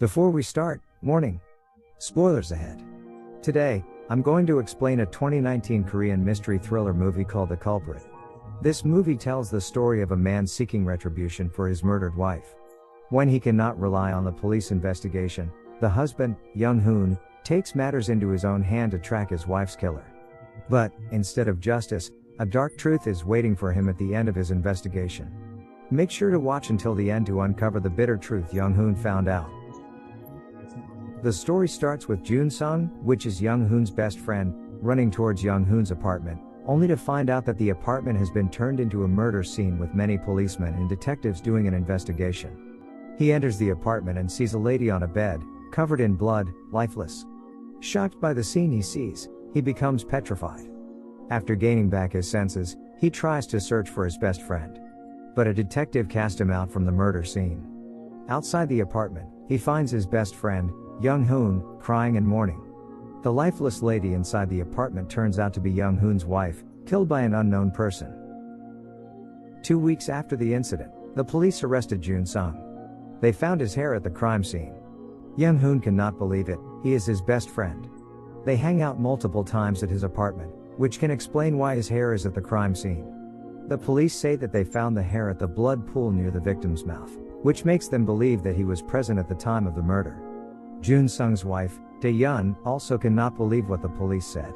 Before we start, warning. Spoilers ahead. Today, I'm going to explain a 2019 Korean mystery thriller movie called The Culprit. This movie tells the story of a man seeking retribution for his murdered wife. When he cannot rely on the police investigation, the husband, Young-hoon, takes matters into his own hand to track his wife's killer. But, instead of justice, a dark truth is waiting for him at the end of his investigation. Make sure to watch until the end to uncover the bitter truth Young-hoon found out. The story starts with Jun-sung, which is Young-hoon's best friend, running towards Young-hoon's apartment, only to find out that the apartment has been turned into a murder scene with many policemen and detectives doing an investigation. He enters the apartment and sees a lady on a bed, covered in blood, lifeless. Shocked by the scene he sees, he becomes petrified. After gaining back his senses, he tries to search for his best friend. But a detective casts him out from the murder scene. Outside the apartment, he finds his best friend, Young-hoon, crying and mourning. The lifeless lady inside the apartment turns out to be Young-hoon's wife, killed by an unknown person. 2 weeks after the incident, the police arrested Jun-sung. They found his hair at the crime scene. Young-hoon cannot believe it, he is his best friend. They hang out multiple times at his apartment, which can explain why his hair is at the crime scene. The police say that they found the hair at the blood pool near the victim's mouth, which makes them believe that he was present at the time of the murder. Jun-sung's wife, Dae-yeon, also cannot believe what the police said.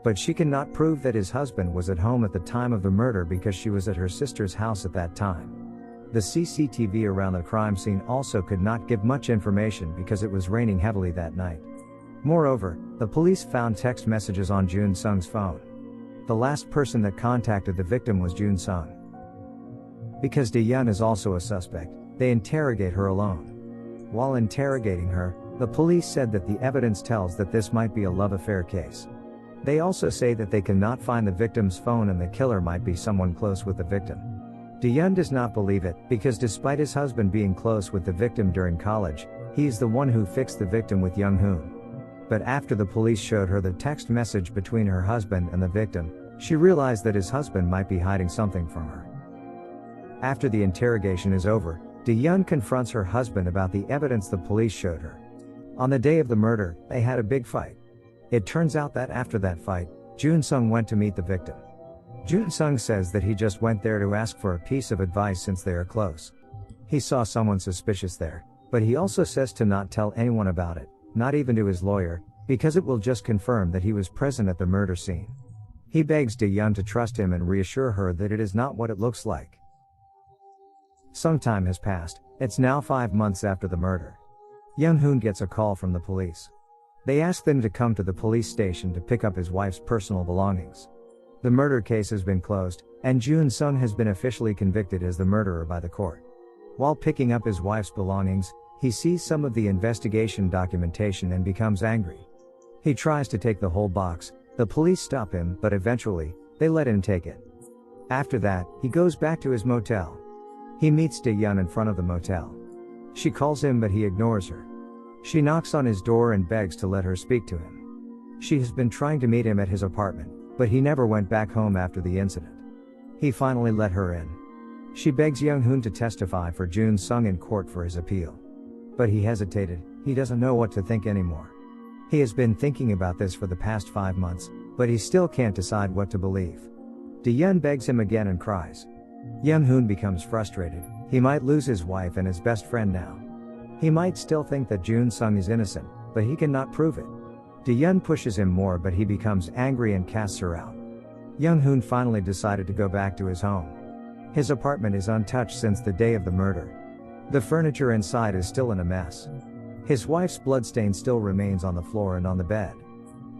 But she cannot prove that his husband was at home at the time of the murder because she was at her sister's house at that time. The CCTV around the crime scene also could not give much information because it was raining heavily that night. Moreover, the police found text messages on Jun-sung's phone. The last person that contacted the victim was Jun-sung. Because Dae-yeon is also a suspect, they interrogate her alone. While interrogating her, the police said that the evidence tells that this might be a love affair case. They also say that they cannot find the victim's phone and the killer might be someone close with the victim. Dae-yeon does not believe it, because despite his husband being close with the victim during college, he is the one who fixed the victim with Young-hoon. But after the police showed her the text message between her husband and the victim, she realized that his husband might be hiding something from her. After the interrogation is over, Dae-yeon confronts her husband about the evidence the police showed her. On the day of the murder, they had a big fight. It turns out that after that fight, Jun-sung went to meet the victim. Jun-sung says that he just went there to ask for a piece of advice since they are close. He saw someone suspicious there, but he also says to not tell anyone about it, not even to his lawyer, because it will just confirm that he was present at the murder scene. He begs Dae-yeon to trust him and reassure her that it is not what it looks like. Some time has passed, it's now 5 months after the murder. Young-hoon gets a call from the police. They ask them to come to the police station to pick up his wife's personal belongings. The murder case has been closed, and Jun-sung has been officially convicted as the murderer by the court. While picking up his wife's belongings, he sees some of the investigation documentation and becomes angry. He tries to take the whole box, the police stop him, but eventually, they let him take it. After that, he goes back to his motel. He meets Dae-yeon in front of the motel. She calls him but he ignores her. She knocks on his door and begs to let her speak to him. She has been trying to meet him at his apartment, but he never went back home after the incident. He finally let her in. She begs Young-hoon to testify for Jun-sung in court for his appeal. But he hesitated, he doesn't know what to think anymore. He has been thinking about this for the past 5 months, but he still can't decide what to believe. Dae-yeon begs him again and cries. Young-hoon becomes frustrated, he might lose his wife and his best friend now. He might still think that Jun-sung is innocent, but he cannot prove it. Dae-yeon pushes him more but he becomes angry and casts her out. Young-hoon finally decided to go back to his home. His apartment is untouched since the day of the murder. The furniture inside is still in a mess. His wife's bloodstain still remains on the floor and on the bed.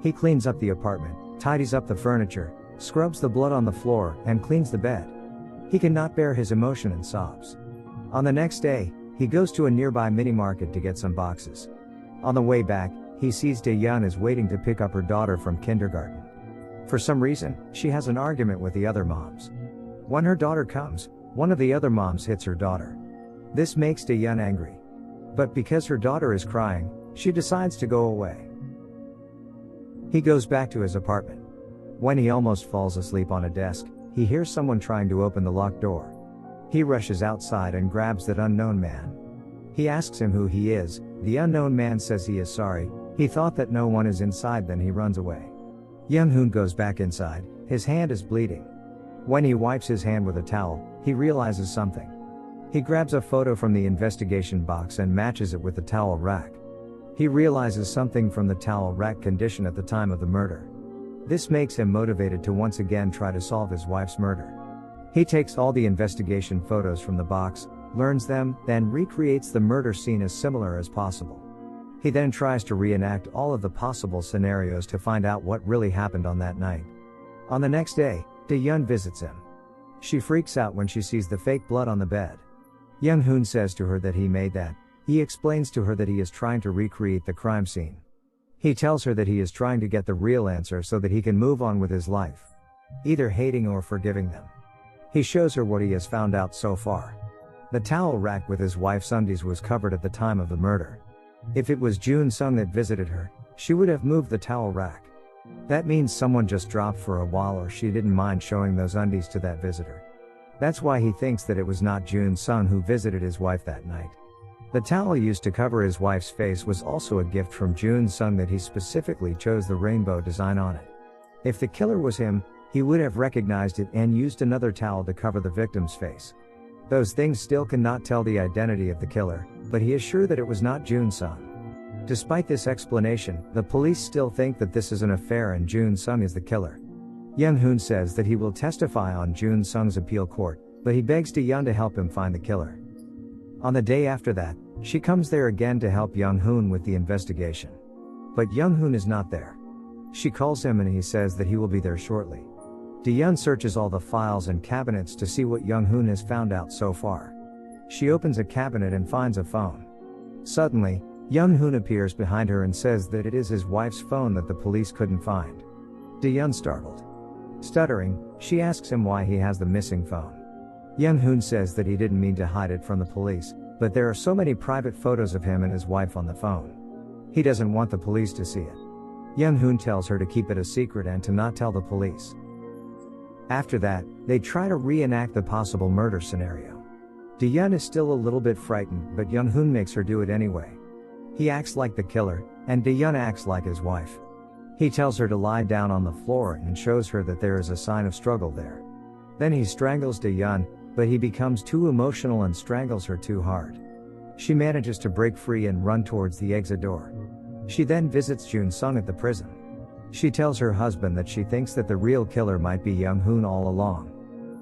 He cleans up the apartment, tidies up the furniture, scrubs the blood on the floor, and cleans the bed. He cannot bear his emotion and sobs. On the next day, he goes to a nearby mini-market to get some boxes. On the way back, he sees Dae-yeon is waiting to pick up her daughter from kindergarten. For some reason, she has an argument with the other moms. When her daughter comes, one of the other moms hits her daughter. This makes Dae-yeon angry. But because her daughter is crying, she decides to go away. He goes back to his apartment. When he almost falls asleep on a desk, he hears someone trying to open the locked door. He rushes outside and grabs that unknown man. He asks him who he is. The unknown man says he is sorry, he thought that no one is inside, then he runs away. Young-hoon goes back inside, his hand is bleeding. When he wipes his hand with a towel, he realizes something. He grabs a photo from the investigation box and matches it with the towel rack. He realizes something from the towel rack condition at the time of the murder. This makes him motivated to once again try to solve his wife's murder. He takes all the investigation photos from the box, learns them, then recreates the murder scene as similar as possible. He then tries to reenact all of the possible scenarios to find out what really happened on that night. On the next day, Dae-yeon visits him. She freaks out when she sees the fake blood on the bed. Young-hoon says to her that he made that. He explains to her that he is trying to recreate the crime scene. He tells her that he is trying to get the real answer so that he can move on with his life, either hating or forgiving them. He shows her what he has found out so far. The towel rack with his wife's undies was covered at the time of the murder. If it was Jun-sung that visited her, she would have moved the towel rack. That means someone just dropped for a while, or she didn't mind showing those undies to that visitor. That's why he thinks that it was not Jun-sung who visited his wife that night. The towel used to cover his wife's face was also a gift from Jun-sung that he specifically chose the rainbow design on it. If the killer was him, he would have recognized it and used another towel to cover the victim's face. Those things still cannot tell the identity of the killer, but he is sure that it was not Jun-sung. Despite this explanation, the police still think that this is an affair and Jun-sung is the killer. Young-hoon says that he will testify on Jun-sung's appeal court, but he begs Dae-yeon to help him find the killer. On the day after that, she comes there again to help Young-hoon with the investigation. But Young-hoon is not there. She calls him and he says that he will be there shortly. Dae-yeon searches all the files and cabinets to see what Young-hoon has found out so far. She opens a cabinet and finds a phone. Suddenly, Young-hoon appears behind her and says that it is his wife's phone that the police couldn't find. Dae-yeon startled. Stuttering, she asks him why he has the missing phone. Young-hoon says that he didn't mean to hide it from the police, but there are so many private photos of him and his wife on the phone. He doesn't want the police to see it. Young-hoon tells her to keep it a secret and to not tell the police. After that, they try to reenact the possible murder scenario. Dae-yeon is still a little bit frightened, but Young-hoon makes her do it anyway. He acts like the killer, and Dae-yeon acts like his wife. He tells her to lie down on the floor and shows her that there is a sign of struggle there. Then he strangles Dae-yeon, but he becomes too emotional and strangles her too hard. She manages to break free and run towards the exit door. She then visits Jun-sung at the prison. She tells her husband that she thinks that the real killer might be Young-hoon all along.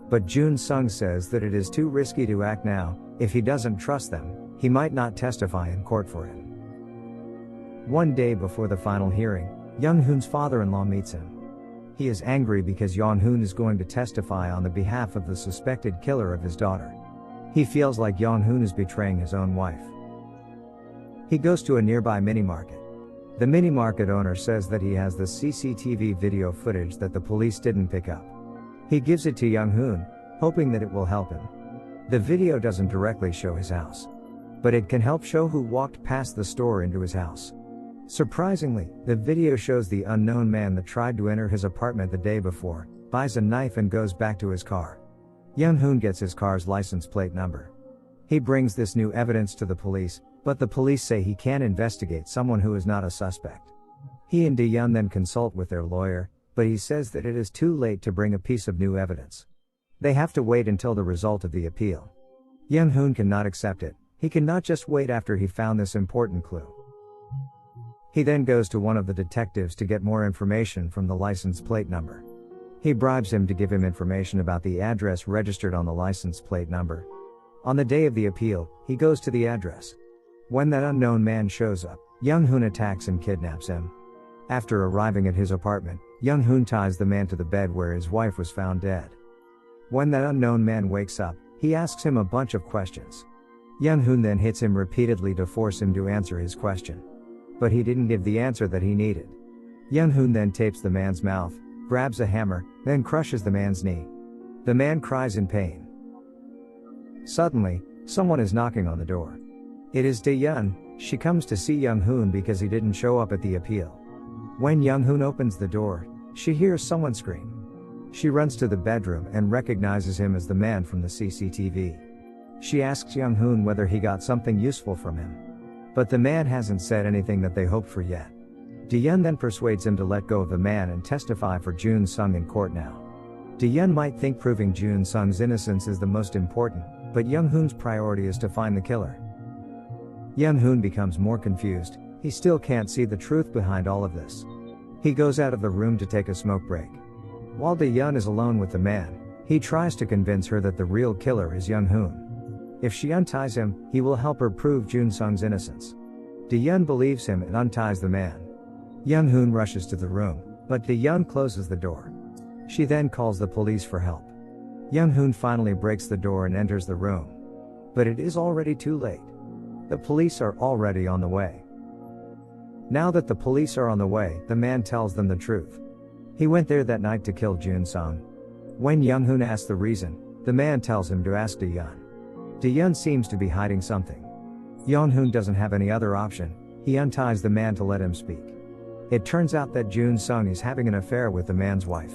But Jun-sung says that it is too risky to act now. If he doesn't trust them, he might not testify in court for him. One day before the final hearing, Young-hoon's father-in-law meets him. He is angry because Young-hoon is going to testify on the behalf of the suspected killer of his daughter. He feels like Young-hoon is betraying his own wife. He goes to a nearby mini-market. The mini-market owner says that he has the CCTV video footage that the police didn't pick up. He gives it to Young-hoon, hoping that it will help him. The video doesn't directly show his house, but it can help show who walked past the store into his house. Surprisingly, the video shows the unknown man that tried to enter his apartment the day before, buys a knife and goes back to his car. Young-hoon gets his car's license plate number. He brings this new evidence to the police, but the police say he can't investigate someone who is not a suspect. He and Dae-yeon then consult with their lawyer, but he says that it is too late to bring a piece of new evidence. They have to wait until the result of the appeal. Young-hoon cannot accept it. He cannot just wait after he found this important clue. He then goes to one of the detectives to get more information from the license plate number. He bribes him to give him information about the address registered on the license plate number. On the day of the appeal, he goes to the address. When that unknown man shows up, Young-hoon attacks and kidnaps him. After arriving at his apartment, Young-hoon ties the man to the bed where his wife was found dead. When that unknown man wakes up, he asks him a bunch of questions. Young-hoon then hits him repeatedly to force him to answer his question. But he didn't give the answer that he needed. Young-hoon then tapes the man's mouth, grabs a hammer, then crushes the man's knee. The man cries in pain. Suddenly, someone is knocking on the door. It is Dae-yeon. She comes to see Young-hoon because he didn't show up at the appeal. When Young-hoon opens the door, she hears someone scream. She runs to the bedroom and recognizes him as the man from the CCTV. She asks Young Hoon whether he got something useful from him. But the man hasn't said anything that they hoped for yet. Diyun then persuades him to let go of the man and testify for Jun Sung in court now. Diyun might think proving Jun Sung's innocence is the most important, but Young Hoon's priority is to find the killer. Young Hoon becomes more confused. He still can't see the truth behind all of this. He goes out of the room to take a smoke break. While Diyun is alone with the man, he tries to convince her that the real killer is Young Hoon. If she unties him, he will help her prove Jun Sung's innocence. Diyun believes him and unties the man. Young Hoon rushes to the room, but Diyun closes the door. She then calls the police for help. Young Hoon finally breaks the door and enters the room. But it is already too late. The police are already on the way. Now that the police are on the way, the man tells them the truth. He went there that night to kill Jun Sung. When Young Hoon asks the reason, the man tells him to ask Diyun. Diyun seems to be hiding something. Young Hoon doesn't have any other option. He unties the man to let him speak. It turns out that Jun Sung is having an affair with the man's wife.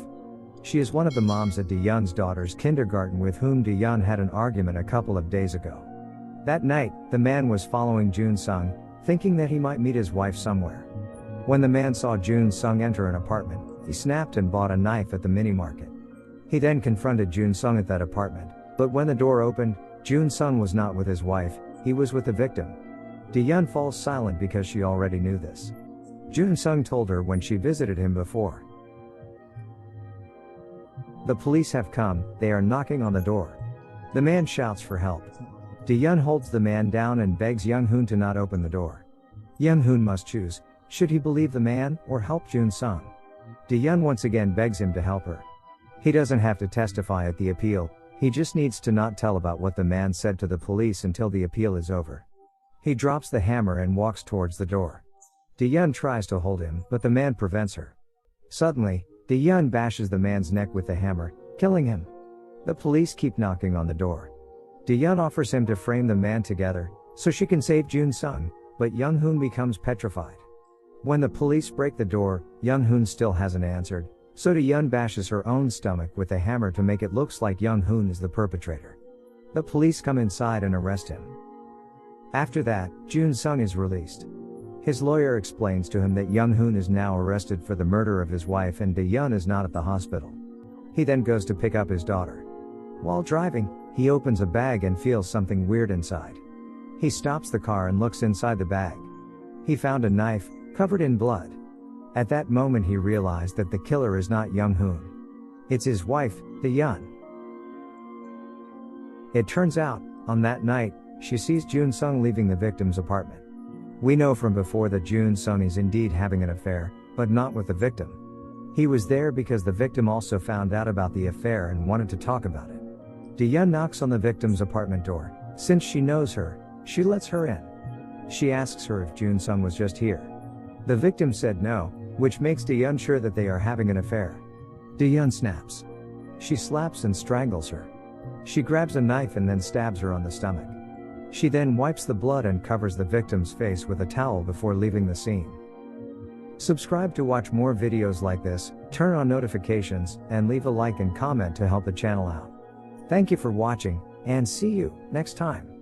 She is one of the moms at Diyun's daughter's kindergarten with whom Diyun had an argument a couple of days ago. That night, the man was following Jun Sung, thinking that he might meet his wife somewhere. When the man saw Jun Sung enter an apartment, he snapped and bought a knife at the mini-market. He then confronted Jun Sung at that apartment, but when the door opened, Jun Sung was not with his wife, he was with the victim. Diyun falls silent because she already knew this. Jun Sung told her when she visited him before. The police have come, they are knocking on the door. The man shouts for help. Diyun holds the man down and begs Young Hoon to not open the door. Young Hoon must choose, should he believe the man or help Jun Sung? Diyun once again begs him to help her. He doesn't have to testify at the appeal, he just needs to not tell about what the man said to the police until the appeal is over. He drops the hammer and walks towards the door. Diyun tries to hold him, but the man prevents her. Suddenly, Diyun bashes the man's neck with the hammer, killing him. The police keep knocking on the door. Diyun offers him to frame the man together, so she can save Jun Sung, but Young Hoon becomes petrified. When the police break the door, Young Hoon still hasn't answered, so Diyun bashes her own stomach with the hammer to make it looks like Young Hoon is the perpetrator. The police come inside and arrest him. After that, Jun Sung is released. His lawyer explains to him that Young Hoon is now arrested for the murder of his wife and Diyun is not at the hospital. He then goes to pick up his daughter. While driving, he opens a bag and feels something weird inside. He stops the car and looks inside the bag. He found a knife, covered in blood. At that moment he realized that the killer is not Young Hoon. It's his wife, Diyun. It turns out, on that night, she sees Jun Sung leaving the victim's apartment. We know from before that Jun Sung is indeed having an affair, but not with the victim. He was there because the victim also found out about the affair and wanted to talk about it. Diyun knocks on the victim's apartment door. Since she knows her, she lets her in. She asks her if Jun Sung was just here. The victim said no, which makes Diyun sure that they are having an affair. Diyun snaps. She slaps and strangles her. She grabs a knife and then stabs her on the stomach. She then wipes the blood and covers the victim's face with a towel before leaving the scene. Subscribe to watch more videos like this, turn on notifications, and leave a like and comment to help the channel out. Thank you for watching, and see you next time.